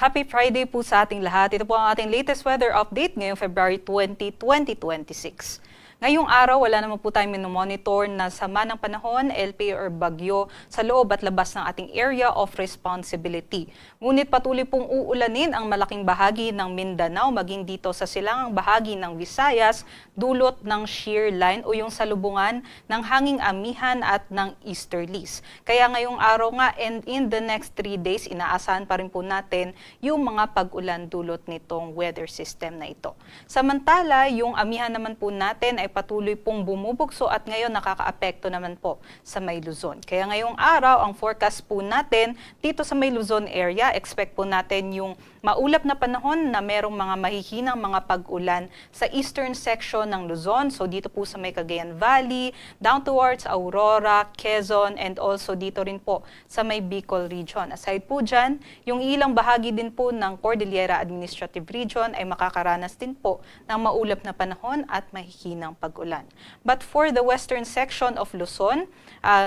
Happy Friday po sa ating lahat. Ito po ang ating latest weather update ngayong February 20, 2026. Ngayong araw, wala naman po tayong minomonitor na sama ng panahon, LPA or bagyo sa loob at labas ng ating area of responsibility. Ngunit patuloy pong uulanin ang malaking bahagi ng Mindanao, maging dito sa silangang bahagi ng Visayas, dulot ng shear line o yung salubungan ng hanging amihan at ng easterlies. Kaya ngayong araw nga and in the next 3 days, inaasahan pa rin po natin yung mga pag-ulan dulot nitong weather system na ito. Samantala, yung amihan naman po natin ay patuloy pong bumubugso at ngayon nakakaapekto naman po sa May Luzon. Kaya ngayong araw, ang forecast po natin dito sa May Luzon area, expect po natin yung maulap na panahon na merong mga mahihinang mga pag-ulan sa eastern section ng Luzon. So dito po sa may Cagayan Valley, down towards Aurora, Quezon, and also dito rin po sa may Bicol region. Aside po dyan, yung ilang bahagi din po ng Cordillera Administrative Region ay makakaranas din po ng maulap na panahon at mahihinang pag-ulan. But for the western section of Luzon,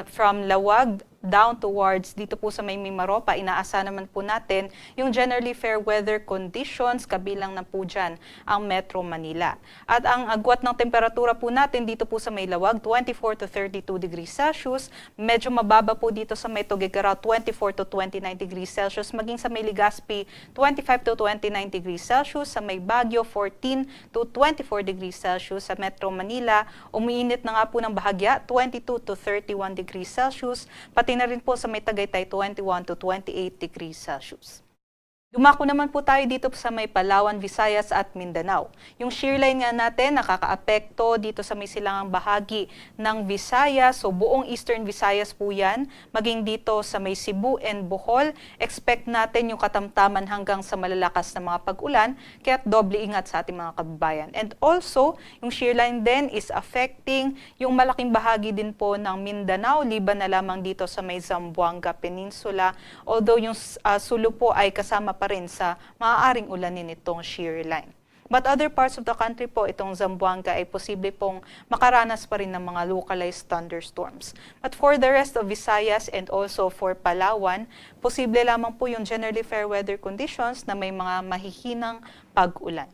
from Lawag down towards dito po sa may Mimaropa, inaasa naman po natin yung generally fair weather conditions, kabilang na po dyan ang Metro Manila. At ang agwat ng temperatura po natin dito po sa may Lawag, 24 to 32 degrees Celsius. Medyo mababa po dito sa may Tuguegarao, 24 to 29 degrees Celsius. Maging sa may Legazpi, 25 to 29 degrees Celsius. Sa may Baguio, 14 to 24 degrees Celsius. Sa Metro Manila, umiinit na nga po ng bahagya, 22 to 31 degrees Celsius. Pati na rin po sa may Tagaytay, 21 to 28 degrees Celsius. Dumako naman po tayo dito sa may Palawan, Visayas at Mindanao. Yung shear line nga natin nakakaapekto dito sa may silangang bahagi ng Visayas. So buong Eastern Visayas po yan. Maging dito sa may Cebu and Bohol, expect natin yung katamtaman hanggang sa malalakas na mga pag-ulan. Kaya doble ingat sa ating mga kababayan. And also, yung shear line din is affecting yung malaking bahagi din po ng Mindanao, liban na lamang dito sa may Zamboanga Peninsula. Although yung Sulu po ay kasama pa rin sa maaaring ulanin itong shear line. But other parts of the country po, itong Zamboanga ay posible pong makaranas pa rin ng mga localized thunderstorms. But for the rest of Visayas and also for Palawan, posible lamang po yung generally fair weather conditions na may mga mahihinang pag-ulan.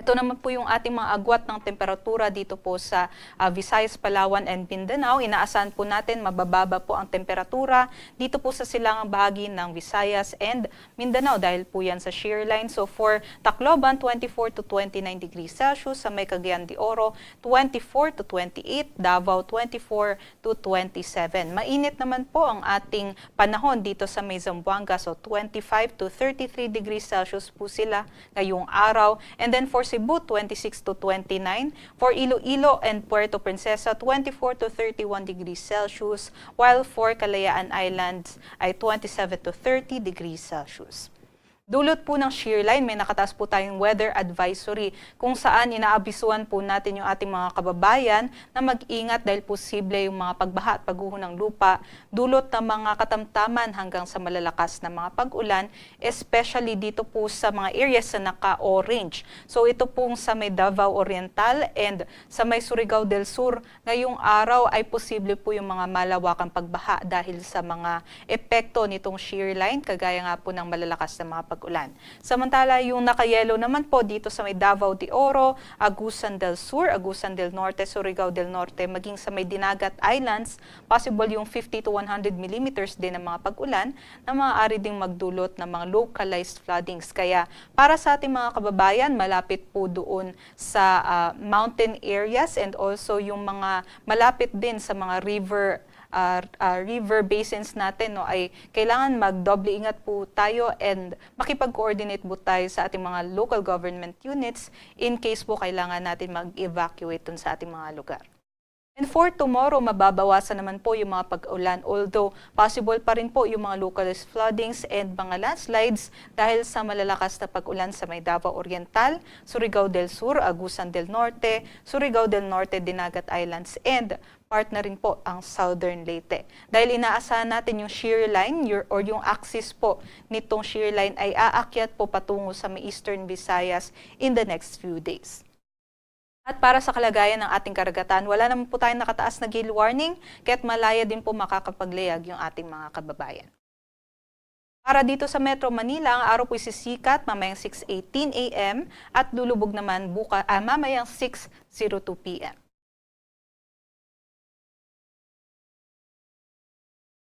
Ito naman po yung ating mga agwat ng temperatura dito po sa Visayas, Palawan, and Mindanao. Inaasahan po natin mabababa po ang temperatura dito po sa silangang bahagi ng Visayas and Mindanao dahil po yan sa shear line. So for Tacloban, 24 to 29 degrees Celsius. Sa may Cagayan de Oro, 24 to 28. Davao, 24 to 27. Mainit naman po ang ating panahon dito sa may Zamboanga. So 25 to 33 degrees Celsius po sila ngayong araw. And then for Cebu, 26 to 29. For Iloilo and Puerto Princesa, 24 to 31 degrees Celsius. While for Kalayaan Islands ay 27 to 30 degrees Celsius. Dulot po ng shear line, may nakataas po tayong weather advisory kung saan inaabisuan po natin yung ating mga kababayan na mag-ingat dahil posible yung mga pagbaha at pagguho ng lupa, dulot ng mga katamtaman hanggang sa malalakas na mga pag-ulan, especially dito po sa mga areas na naka-orange. So ito pong sa may Davao Oriental and sa may Surigao del Sur, ngayong araw ay posible po yung mga malawakang pagbaha dahil sa mga epekto nitong shear line, kagaya nga po ng malalakas na mga pag-ulan. Samantala, yung naka-yellow naman po dito sa may Davao de Oro, Agusan del Sur, Agusan del Norte, Surigao del Norte, maging sa may Dinagat Islands, possible yung 50 to 100 millimeters din ng mga pag-ulan na maaari ding magdulot ng mga localized floodings. Kaya para sa ating mga kababayan, malapit po doon sa mountain areas and also yung mga malapit din sa mga river basins natin, no, ay kailangan magdoble ingat po tayo and makipag-coordinate po tayo sa ating mga local government units in case po kailangan natin mag-evacuate dun sa ating mga lugar. And for tomorrow, mababawasan naman po yung mga pag-ulan, although possible pa rin po yung mga localized floodings and mga landslides dahil sa malalakas na pag-ulan sa may Davao Oriental, Surigao del Sur, Agusan del Norte, Surigao del Norte, Dinagat Islands, and part na rin po ang Southern Leyte. Dahil inaasahan natin yung shear line or yung axis po nitong shear line ay aakyat po patungo sa may Eastern Visayas in the next few days. At para sa kalagayan ng ating karagatan, wala naman po tayong nakataas na gale warning, kaya't malaya din po makakapaglayag yung ating mga kababayan. Para dito sa Metro Manila, ang araw po'y sisikat mamayang 6:18 a.m. at lulubog naman mamayang 6:02 p.m.